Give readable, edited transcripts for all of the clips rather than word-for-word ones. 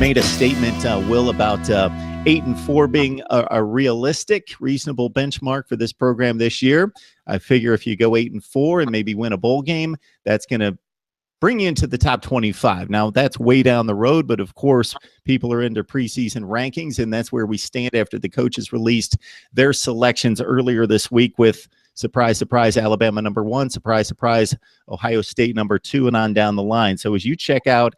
made a statement, Will, about 8-4 being a realistic, reasonable benchmark for this program this year. I figure if you go 8-4 and maybe win a bowl game, that's going to bring you into the top 25. Now, that's way down the road, but of course, people are into preseason rankings, and that's where we stand after the coaches released their selections earlier this week with surprise, surprise, Alabama number 1, surprise, surprise, Ohio State number 2, and on down the line. So as you check out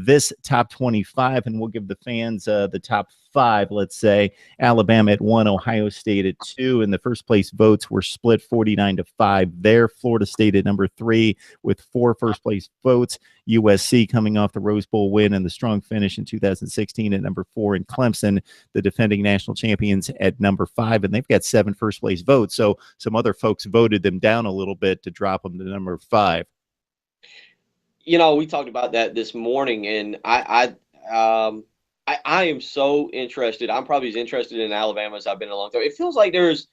this top 25, and we'll give the fans the top 5, let's say, Alabama at 1, Ohio State at 2, and the first place votes were split 49-5 there. Florida State at number 3 with 4 first place votes. USC coming off the Rose Bowl win and the strong finish in 2016 at number 4, and Clemson, the defending national champions, at number 5, and they've got 7 first place votes. So some other folks voted them down a little bit to drop them to number 5. You know, we talked about that this morning, and I am so interested. I'm probably as interested in Alabama as I've been in a long time. It feels like there's,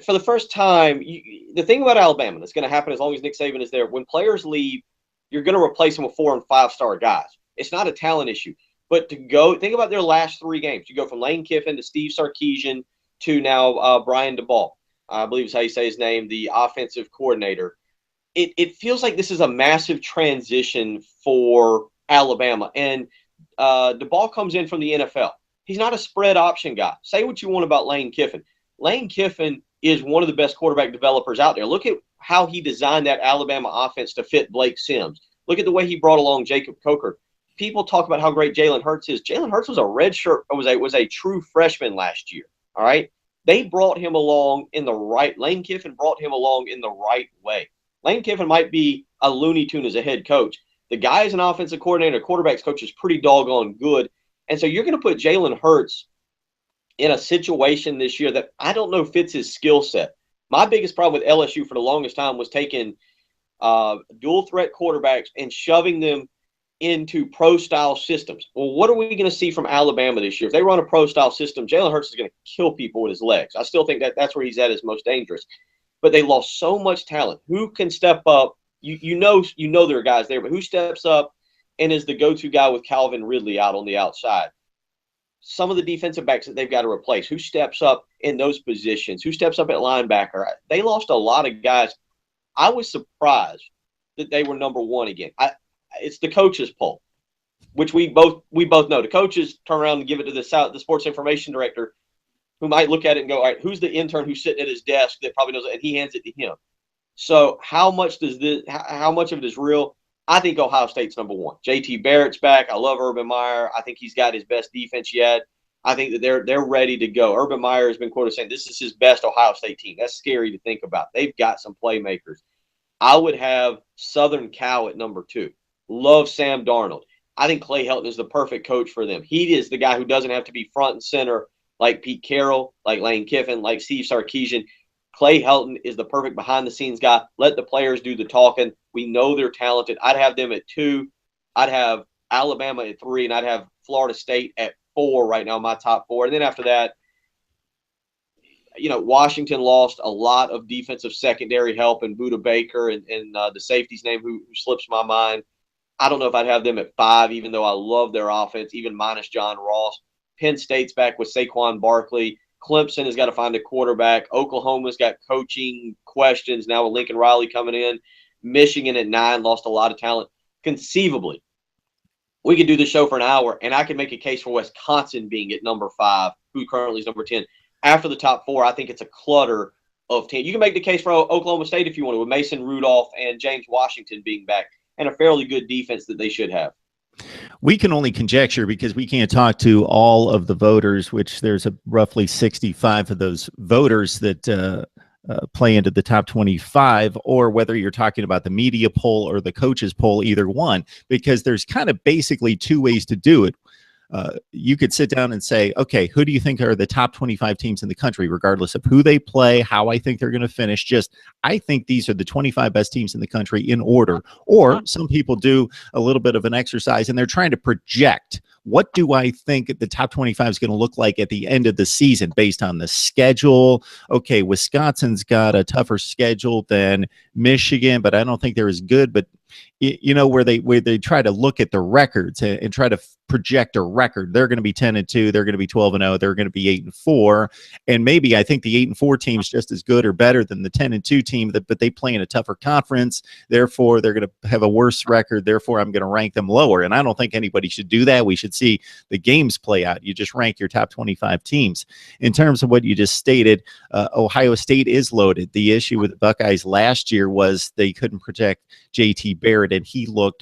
for the first time, the thing about Alabama that's going to happen as long as Nick Saban is there, when players leave, you're going to replace them with 4- and 5-star guys. It's not a talent issue. But to go, think about their last 3 games. You go from Lane Kiffin to Steve Sarkisian to now Brian DeBall, I believe is how you say his name, the offensive coordinator. It feels like this is a massive transition for Alabama. And DeBall comes in from the NFL. He's not a spread option guy. Say what you want about Lane Kiffin. Lane Kiffin is one of the best quarterback developers out there. Look at how he designed that Alabama offense to fit Blake Sims. Look at the way he brought along Jacob Coker. People talk about how great Jalen Hurts is. Jalen Hurts was a redshirt, was a true freshman last year. All right. They brought him along in the right. Lane Kiffin brought him along in the right way. Lane Kiffin might be a Looney Tune as a head coach. The guy is an offensive coordinator, quarterbacks coach is pretty doggone good. And so you're going to put Jalen Hurts in a situation this year that I don't know fits his skill set. My biggest problem with LSU for the longest time was taking dual threat quarterbacks and shoving them into pro-style systems. Well, what are we going to see from Alabama this year? If they run a pro-style system, Jalen Hurts is going to kill people with his legs. I still think that's where he's at his most dangerous. But they lost so much talent. Who can step up? You know there are guys there, but who steps up and is the go-to guy with Calvin Ridley out on the outside? Some of the defensive backs that they've got to replace. Who steps up in those positions? Who steps up at linebacker? They lost a lot of guys. I was surprised that they were number 1 again. It's the coaches poll, which we both know. The coaches turn around and give it to the sports information director, who might look at it and go, all right, who's the intern who's sitting at his desk that probably knows it? And he hands it to him. So how much of it is real? I think Ohio State's number 1. JT Barrett's back. I love Urban Meyer. I think he's got his best defense yet. I think that they're ready to go. Urban Meyer has been quoted saying this is his best Ohio State team. That's scary to think about. They've got some playmakers. I would have Southern Cal at number 2. Love Sam Darnold. I think Clay Helton is the perfect coach for them. He is the guy who doesn't have to be front and center like Pete Carroll, like Lane Kiffin, like Steve Sarkisian. Clay Helton is the perfect behind-the-scenes guy. Let the players do the talking. We know they're talented. I'd have them at 2. I'd have Alabama at 3, and I'd have Florida State at 4 right now, my top 4. And then after that, Washington lost a lot of defensive secondary help in Budda Baker and the safety's name who slips my mind. I don't know if I'd have them at 5, even though I love their offense, even minus John Ross. Penn State's back with Saquon Barkley. Clemson has got to find a quarterback. Oklahoma's got coaching questions now with Lincoln Riley coming in. Michigan at 9 lost a lot of talent. Conceivably, we could do this show for an hour, and I could make a case for Wisconsin being at number 5, who currently is number 10. After the top 4, I think it's a clutter of 10. You can make the case for Oklahoma State if you want to, with Mason Rudolph and James Washington being back, and a fairly good defense that they should have. We can only conjecture because we can't talk to all of the voters, which there's roughly 65 of those voters that play into the top 25, or whether you're talking about the media poll or the coaches poll, either one, because there's kind of basically 2 ways to do it. You could sit down and say, okay, who do you think are the top 25 teams in the country, regardless of who they play, how I think they're going to finish? Just, I think these are the 25 best teams in the country in order. Or some people do a little bit of an exercise and they're trying to project, what do I think the top 25 is going to look like at the end of the season based on the schedule? Okay, Wisconsin's got a tougher schedule than Michigan, but I don't think they're as good. But where they try to look at the records and try to project a record. They're going to be 10-2. They're going to be 12-0. They're going to be 8-4. And maybe I think the 8-4 team is just as good or better than the 10-2 team, but they play in a tougher conference. Therefore, they're going to have a worse record. Therefore, I'm going to rank them lower. And I don't think anybody should do that. We should see the games play out. You just rank your top 25 teams. In terms of what you just stated, Ohio State is loaded. The issue with the Buckeyes last year was they couldn't protect J.T. Barrett, and he looked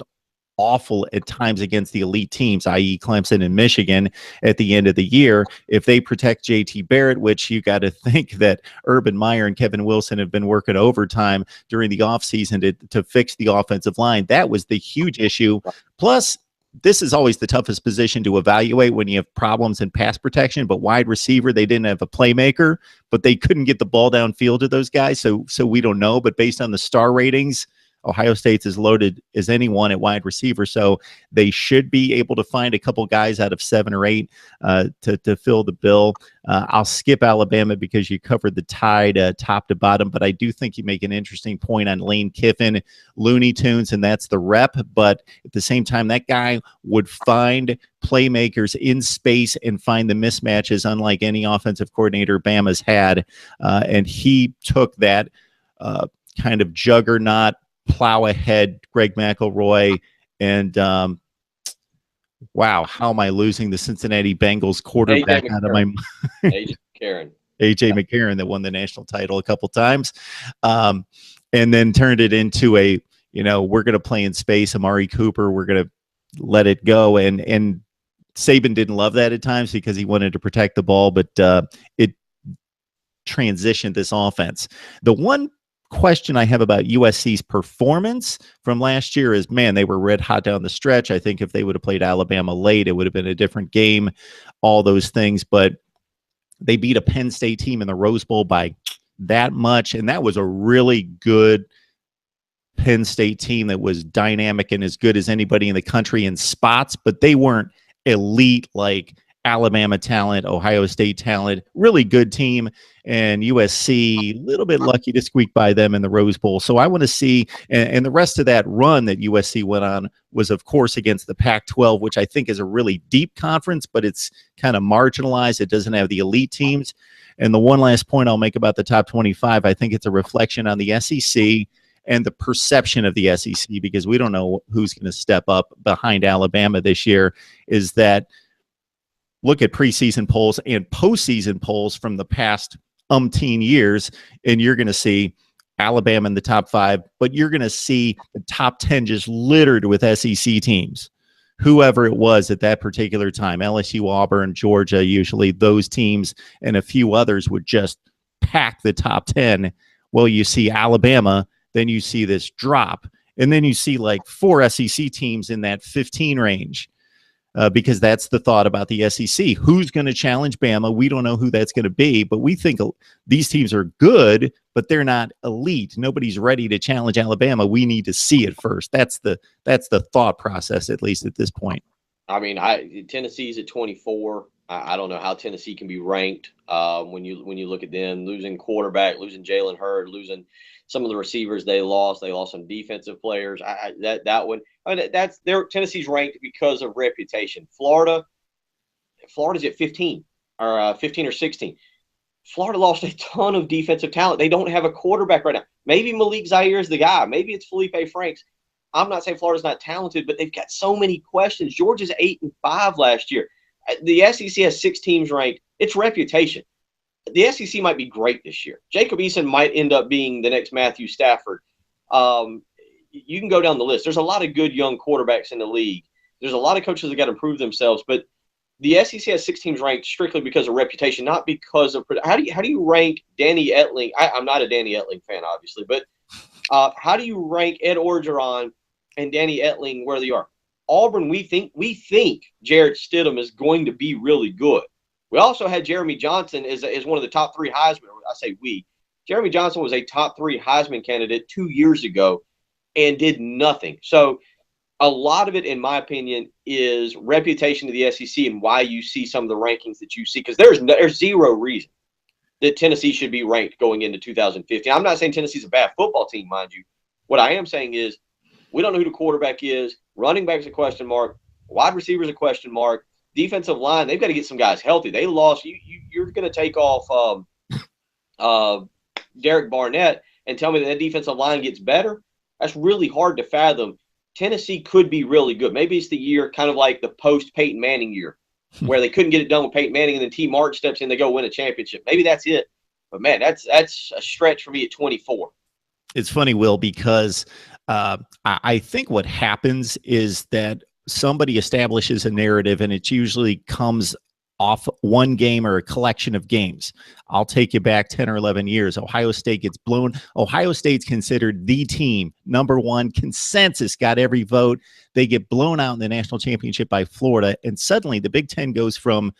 awful at times against the elite teams, i.e. Clemson and Michigan at the end of the year. If they protect J.T. Barrett, which you got to think that Urban Meyer and Kevin Wilson have been working overtime during the offseason to fix the offensive line, that was the huge issue. Plus, this is always the toughest position to evaluate when you have problems in pass protection, but wide receiver, they didn't have a playmaker, but they couldn't get the ball downfield to those guys. So we don't know, but based on the star ratings, Ohio State's as loaded as anyone at wide receiver, so they should be able to find a couple guys out of 7 or 8 to fill the bill. I'll skip Alabama because you covered the Tide top to bottom, but I do think you make an interesting point on Lane Kiffin, Looney Tunes, and that's the rep. But at the same time, that guy would find playmakers in space and find the mismatches, unlike any offensive coordinator Bama's had, and he took that kind of juggernaut plow ahead Greg McElroy and wow, how am I losing the Cincinnati Bengals quarterback out of my AJ McCarron. AJ McCarron that won the national title a couple times, and then turned it into a, we're going to play in space, Amari Cooper, we're going to let it go, and Saban didn't love that at times because he wanted to protect the ball, but it transitioned this offense. The one question I have about USC's performance from last year is, man, they were red hot down the stretch. I think if they would have played Alabama late, it would have been a different game, all those things. But they beat a Penn State team in the Rose Bowl by that much, and that was a really good Penn State team that was dynamic and as good as anybody in the country in spots, but they weren't elite like Alabama talent, Ohio State talent, really good team, and USC, a little bit lucky to squeak by them in the Rose Bowl. So I want to see, and the rest of that run that USC went on was, of course, against the Pac-12, which I think is a really deep conference, but it's kind of marginalized. It doesn't have the elite teams. And the one last point I'll make about the top 25, I think it's a reflection on the SEC and the perception of the SEC, because we don't know who's going to step up behind Alabama this year, is that look at preseason polls and postseason polls from the past umpteen years, and you're going to see Alabama in the top 5, but you're going to see the top 10 just littered with SEC teams, whoever it was at that particular time. LSU, Auburn, Georgia, usually those teams and a few others would just pack the top 10. Well, you see Alabama, then you see this drop, and then you see like 4 SEC teams in that 15 range. Because that's the thought about the SEC. Who's going to challenge Bama? We don't know who that's going to be, but we think these teams are good, but they're not elite. Nobody's ready to challenge Alabama. We need to see it first. That's the thought process, at least at this point. I mean, Tennessee's at 24. I don't know how Tennessee can be ranked when you look at them losing quarterback, losing Jalen Hurd, losing some of the receivers they lost. They lost some defensive players. That one. I mean, Tennessee's ranked because of reputation. Florida's at 15 or 15 or 16. Florida lost a ton of defensive talent. They don't have a quarterback right now. Maybe Malik Zaire is the guy. Maybe it's Felipe Franks. I'm not saying Florida's not talented, but they've got so many questions. Georgia's 8-5 last year. The SEC has 6 teams ranked. It's reputation. The SEC might be great this year. Jacob Eason might end up being the next Matthew Stafford. You can go down the list. There's a lot of good young quarterbacks in the league. There's a lot of coaches that got to prove themselves, but the SEC has 6 teams ranked strictly because of reputation, not because of – how do you rank Danny Etling? I'm not a Danny Etling fan, obviously, but how do you rank Ed Orgeron and Danny Etling where they are? Auburn, we think Jarrett Stidham is going to be really good. We also had Jeremy Johnson as one of the top 3 Heisman. I say we. Jeremy Johnson was a top 3 Heisman candidate 2 years ago and did nothing. So a lot of it, in my opinion, is reputation to the SEC and why you see some of the rankings that you see, because there's zero reason that Tennessee should be ranked going into 2015. I'm not saying Tennessee's a bad football team, mind you. What I am saying is We don't know who the quarterback is. Running back's a question mark. Wide receiver's a question mark. Defensive line, they've got to get some guys healthy. They lost. You're going to take off Derek Barnett and tell me that defensive line gets better? That's really hard to fathom. Tennessee could be really good. Maybe it's the year kind of like the post-Peyton Manning year where they couldn't get it done with Peyton Manning and then T. Martin steps in, they go win a championship. Maybe that's it. But, man, that's a stretch for me at 24. It's funny, Will, because I think what happens is that somebody establishes a narrative, and it usually comes off one game or a collection of games. I'll take you back 10 or 11 years. Ohio State gets blown. Ohio State's considered the team, number one, consensus, got every vote. They get blown out in the national championship by Florida, and suddenly the Big Ten goes from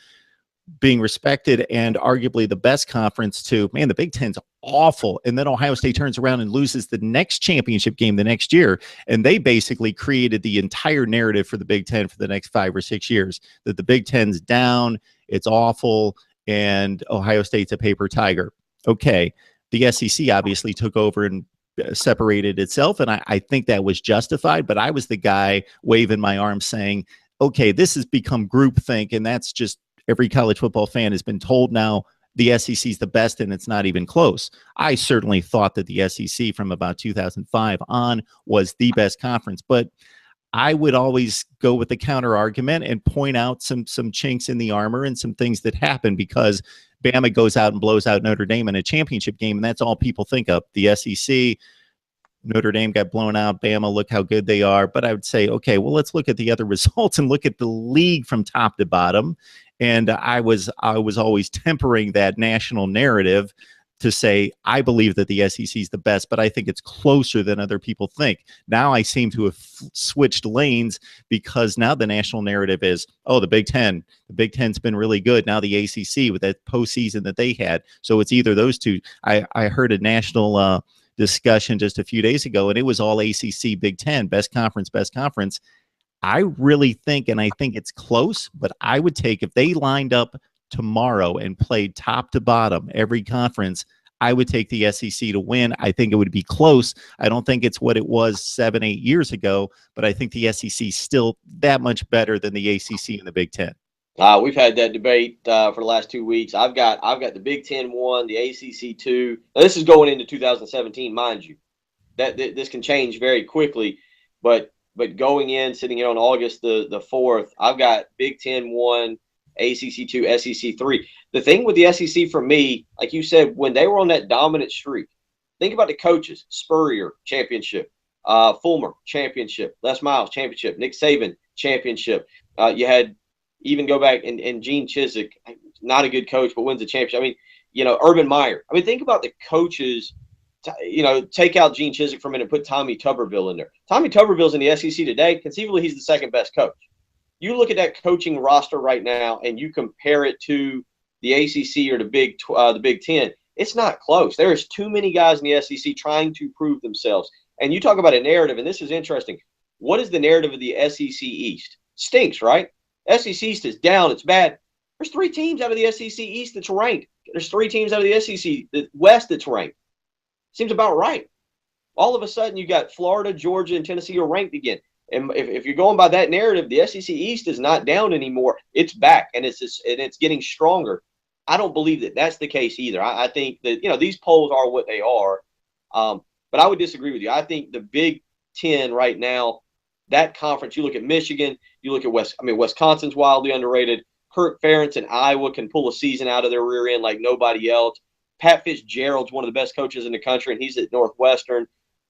being respected and arguably the best conference to, man, the Big Ten's awful. And then Ohio State turns around and loses the next championship game the next year. And they basically created the entire narrative for the Big Ten for the next 5 or 6 years, that the Big Ten's down, it's awful, and Ohio State's a paper tiger. Okay. The SEC obviously took over and separated itself. And I think that was justified, but I was the guy waving my arm saying, okay, this has become groupthink. And that's just, every college football fan has been told now the SEC is the best, and it's not even close. I certainly thought that the SEC from about 2005 on was the best conference, but I would always go with the counter argument and point out some chinks in the armor and some things that happen, because Bama goes out and blows out Notre Dame in a championship game, and that's all people think of. The SEC, Notre Dame got blown out. Bama, look how good they are. But I would say, okay, well, let's look at the other results and look at the league from top to bottom. And I was always tempering that national narrative to say, I believe that the SEC is the best, but I think it's closer than other people think. Now I seem to have switched lanes, because now the national narrative is, oh, the Big Ten's been really good. Now the ACC with that postseason that they had. So it's either those two. I heard a national discussion just a few days ago, and it was all ACC, Big Ten, best conference, best conference. I really think, and I think it's close, but I would take, if they lined up tomorrow and played top to bottom every conference, I would take the SEC to win. I think it would be close. I don't think it's what it was 7, 8 years ago, but I think the SEC is still that much better than the ACC and the Big Ten. We've had that debate for the last 2 weeks. I've got the Big Ten 1, the ACC 2. Now, this is going into 2017, mind you. This can change very quickly, but going in, sitting here on August the 4th, I've got Big Ten 1, ACC 2, SEC 3. The thing with the SEC for me, like you said, when they were on that dominant streak, think about the coaches. Spurrier, championship. Fulmer, championship. Les Miles, championship. Nick Saban, championship. You had, even go back, and Gene Chizik, not a good coach, but wins the championship. I mean, Urban Meyer. I mean, think about the coaches. Take out Gene Chizik for a minute and put Tommy Tuberville in there. Tommy Tuberville's in the SEC today. Conceivably, he's the second best coach. You look at that coaching roster right now, and you compare it to the ACC or the Big Ten. It's not close. There is too many guys in the SEC trying to prove themselves. And you talk about a narrative, and this is interesting. What is the narrative of the SEC East? Stinks, right? SEC East is down. It's bad. There's 3 teams out of the SEC East that's ranked. There's 3 teams out of the SEC West that's ranked. Seems about right. All of a sudden, you got Florida, Georgia, and Tennessee are ranked again. And if you're going by that narrative, the SEC East is not down anymore. It's back, and it's getting stronger. I don't believe that that's the case either. I think that these polls are what they are, but I would disagree with you. I think the Big Ten right now, that conference. You look at Michigan, you look at Wisconsin's wildly underrated. Kirk Ferentz and Iowa can pull a season out of their rear end like nobody else. Pat Fitzgerald's one of the best coaches in the country, and he's at Northwestern.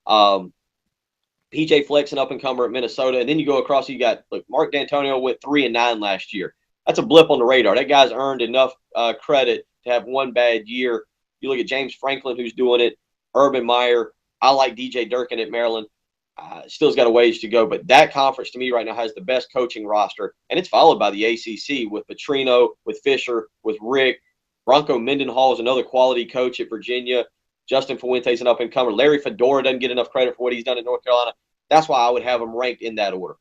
PJ Fleck's an up-and-comer at Minnesota. And then you go across, you got Mark D'Antonio went 3-9 last year. That's a blip on the radar. That guy's earned enough credit to have one bad year. You look at James Franklin, who's doing it, Urban Meyer. I like DJ Durkin at Maryland. Still's got a ways to go. But that conference, to me, right now has the best coaching roster. And it's followed by the ACC with Petrino, with Fisher, with Rick. Bronco Mendenhall is another quality coach at Virginia. Justin Fuente's an up-and-comer. Larry Fedora doesn't get enough credit for what he's done at North Carolina. That's why I would have him ranked in that order.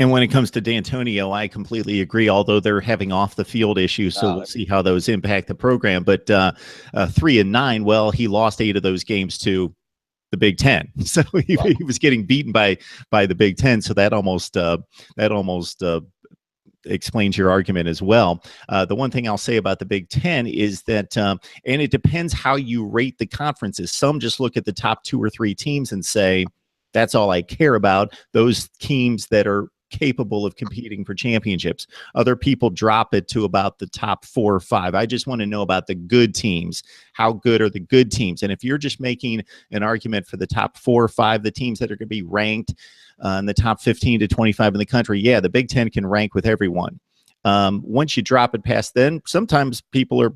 And when it comes to D'Antonio, I completely agree, although they're having off-the-field issues, so we'll see how those impact the program. But 3-9, well, he lost 8 of those games to the Big Ten. So he was getting beaten by the Big Ten. So that almost explains your argument as well. The one thing I'll say about the Big Ten is that, and it depends how you rate the conferences. Some just look at the top 2 or 3 teams and say, that's all I care about. Those teams that are capable of competing for championships. Other people drop it to about the top 4 or 5. I just want to know about the good teams. How good are the good teams? And if you're just making an argument for the top 4 or 5, the teams that are going to be ranked in the top 15 to 25 in the country, yeah, the Big Ten can rank with everyone. Once you drop it past then, sometimes people are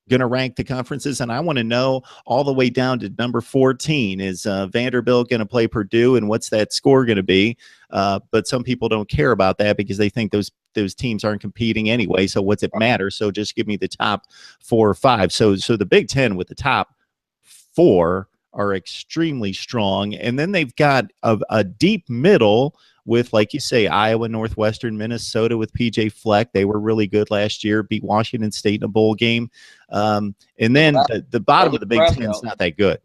going to rank the conferences, and I want to know all the way down to number 14. Is Vanderbilt going to play Purdue, and what's that score going to be? But some people don't care about that because they think those teams aren't competing anyway. So what's it matter? So just give me the top 4 or 5. So the Big Ten with the top 4 are extremely strong, and then they've got a deep middle with, like you say, Iowa, Northwestern, Minnesota with PJ Fleck. They were really good last year, beat Washington State in a bowl game. And then the bottom of the Big Ten is not that good.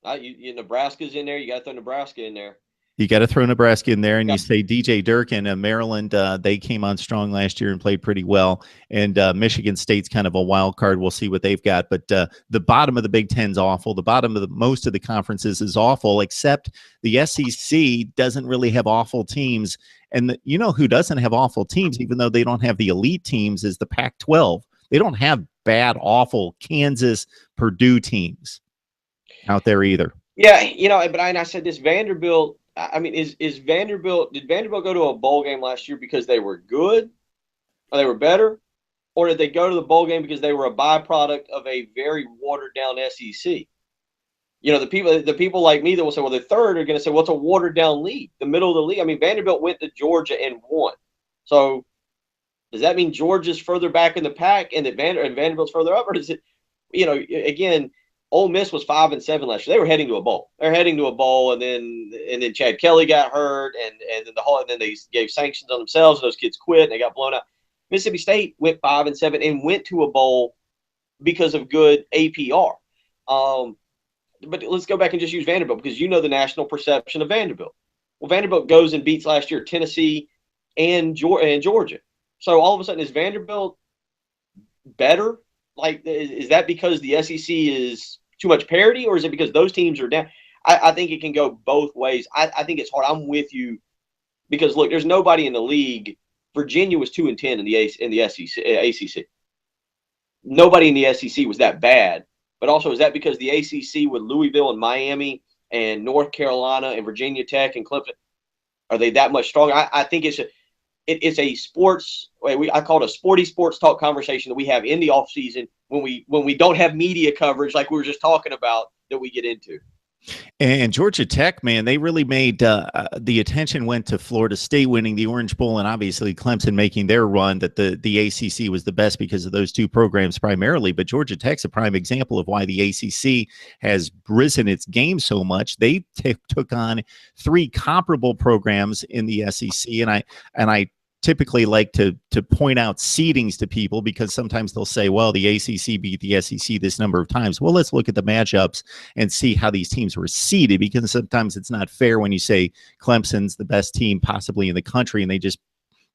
Nebraska's in there. You got to throw Nebraska in there. You got to throw Nebraska in there, and you say DJ Durkin, Maryland, they came on strong last year and played pretty well. And Michigan State's kind of a wild card. We'll see what they've got. But the bottom of the Big Ten's awful. The bottom of most of the conferences is awful, except the SEC doesn't really have awful teams. And you know who doesn't have awful teams, even though they don't have the elite teams, is the Pac-12. They don't have bad, awful Kansas, Purdue teams out there either. Yeah, but I said this, Vanderbilt. I mean, did Vanderbilt go to a bowl game last year because they were good or they were better? Or did they go to the bowl game because they were a byproduct of a very watered down SEC? The people like me that will say, well, the third are going to say, well, it's a watered down league, the middle of the league. I mean, Vanderbilt went to Georgia and won. So does that mean Georgia's further back in the pack and that Vanderbilt's further up? Or does it, again, Ole Miss was 5-7 last year. They were heading to a bowl. They're heading to a bowl, and then Chad Kelly got hurt, and then they gave sanctions on themselves. And those kids quit, and they got blown out. Mississippi State went 5-7 and went to a bowl because of good APR. But let's go back and just use Vanderbilt because you know the national perception of Vanderbilt. Well, Vanderbilt goes and beats last year Tennessee and Georgia. So all of a sudden, is Vanderbilt better? Like, is that because the SEC is too much parity, or is it because those teams are down? I think it can go both ways. I think it's hard. I'm with you because, look, there's nobody in the league. Virginia was 2-10 in the SEC, ACC. Nobody in the SEC was that bad. But also, is that because the ACC with Louisville and Miami and North Carolina and Virginia Tech and Clemson, are they that much stronger? I think it's a sports. I call it a sports talk conversation that we have in the off season when we don't have media coverage like we were just talking about that we get into. And Georgia Tech, man, they really made the attention went to Florida State winning the Orange Bowl and obviously Clemson making their run that the ACC was the best because of those two programs primarily. But Georgia Tech's a prime example of why the ACC has risen its game so much. They took on 3 comparable programs in the SEC, and I typically like to point out seedings to people because sometimes they'll say, well, the ACC beat the SEC this number of times. Well, let's look at the matchups and see how these teams were seeded, because sometimes it's not fair when you say Clemson's the best team possibly in the country and they just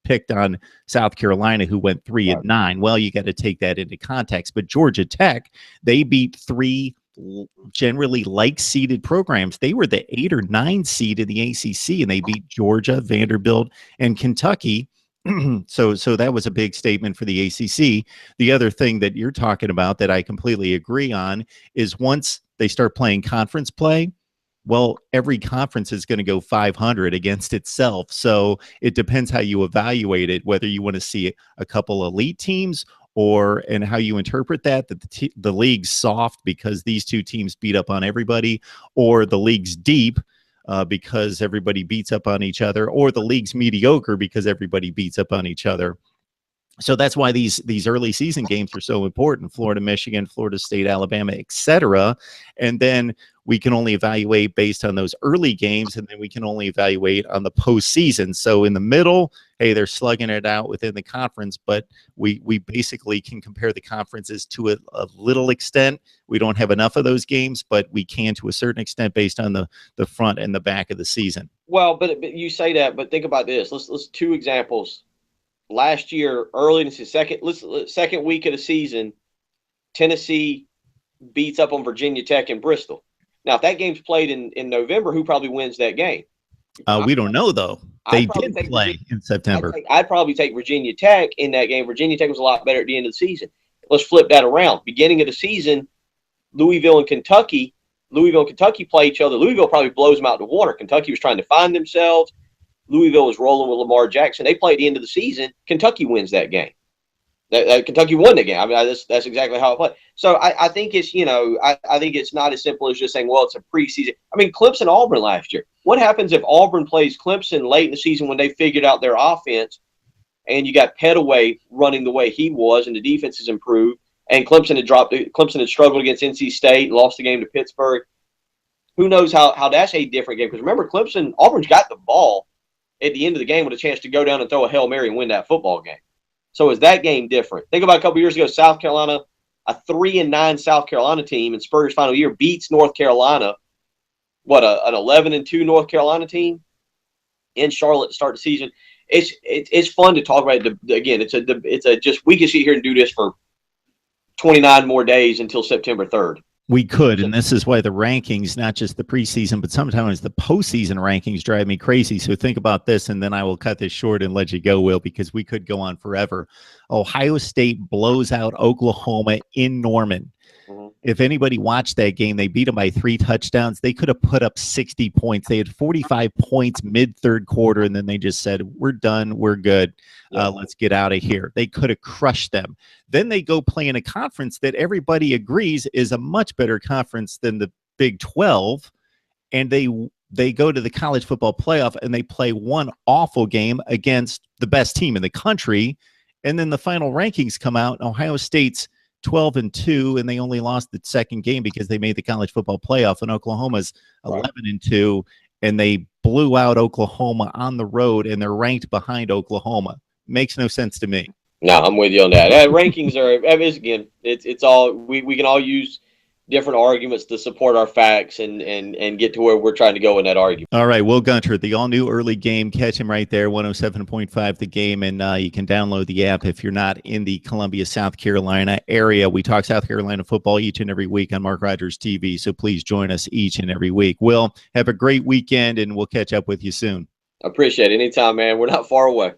picked on South Carolina, who went 3-9. Well, you got to take that into context. But Georgia Tech, they beat 3 generally like-seeded programs. They were the 8 or 9 seed in the ACC, and they beat Georgia, Vanderbilt, and Kentucky. So that was a big statement for the ACC. The other thing that you're talking about that I completely agree on is once they start playing conference play, well, every conference is going to go 500 against itself. So it depends how you evaluate it, whether you want to see a couple elite teams and how you interpret that the league's soft because these two teams beat up on everybody, or the league's deep because everybody beats up on each other, or the league's mediocre because everybody beats up on each other. So that's why these early season games are so important. Florida, Michigan, Florida State, Alabama, etc. And then we can only evaluate based on those early games, and then we can only evaluate on the postseason. So in the middle, hey, they're slugging it out within the conference, but we basically can compare the conferences to a little extent. We don't have enough of those games, but we can to a certain extent based on the front and the back of the season. Well, but you say that, but think about this. Let's two examples. Last year, early in the second week of the season, Tennessee beats up on Virginia Tech in Bristol. Now, if that game's played in November, who probably wins that game? We don't know, though. They did play in September. I'd probably take Virginia Tech in that game. Virginia Tech was a lot better at the end of the season. Let's flip that around. Beginning of the season, Louisville and Kentucky play each other. Louisville probably blows them out the water. Kentucky was trying to find themselves. Louisville was rolling with Lamar Jackson. They play at the end of the season. Kentucky wins that game. Kentucky won the game. I mean, that's exactly how it played. So I think it's, I think it's not as simple as just saying, well, it's a preseason. I mean, Clemson Auburn last year. What happens if Auburn plays Clemson late in the season when they figured out their offense, and you got Petaway running the way he was, and the defense has improved, and Clemson had struggled against NC State and lost the game to Pittsburgh. Who knows how that's a different game? Because remember, Auburn's got the ball at the end of the game with a chance to go down and throw a Hail Mary and win that football game. So is that game different? Think about a couple years ago, South Carolina, a 3-9 South Carolina team in Spurrier's final year beats North Carolina. What, an 11-2 North Carolina team in Charlotte to start the season. It's fun to talk about it. Again, we can sit here and do this for 29 more days until September 3rd. We could, and this is why the rankings, not just the preseason, but sometimes the postseason rankings drive me crazy. So think about this, and then I will cut this short and let you go, Will, because we could go on forever. Ohio State blows out Oklahoma in Norman. If anybody watched that game, they beat them by 3 touchdowns. They could have put up 60 points. They had 45 points mid-third quarter, and then they just said, we're done, we're good. Let's get out of here. They could have crushed them. Then they go play in a conference that everybody agrees is a much better conference than the Big 12, and they go to the college football playoff, and they play one awful game against the best team in the country, and then the final rankings come out, and Ohio State's 12-2, and they only lost the second game because they made the college football playoff, and Oklahoma's 11-2, and they blew out Oklahoma on the road, and they're ranked behind Oklahoma. Makes no sense to me. No, I'm with you on that. Rankings are, again, it's all, we can all use different arguments to support our facts and get to where we're trying to go in that argument. All right, Will Gunter, the all-new early game. Catch him right there, 107.5 The Game, and you can download the app if you're not in the Columbia, South Carolina area. We talk South Carolina football each and every week on Mark Rogers TV, so please join us each and every week. Will, have a great weekend, and we'll catch up with you soon. I appreciate it. Anytime, man. We're not far away.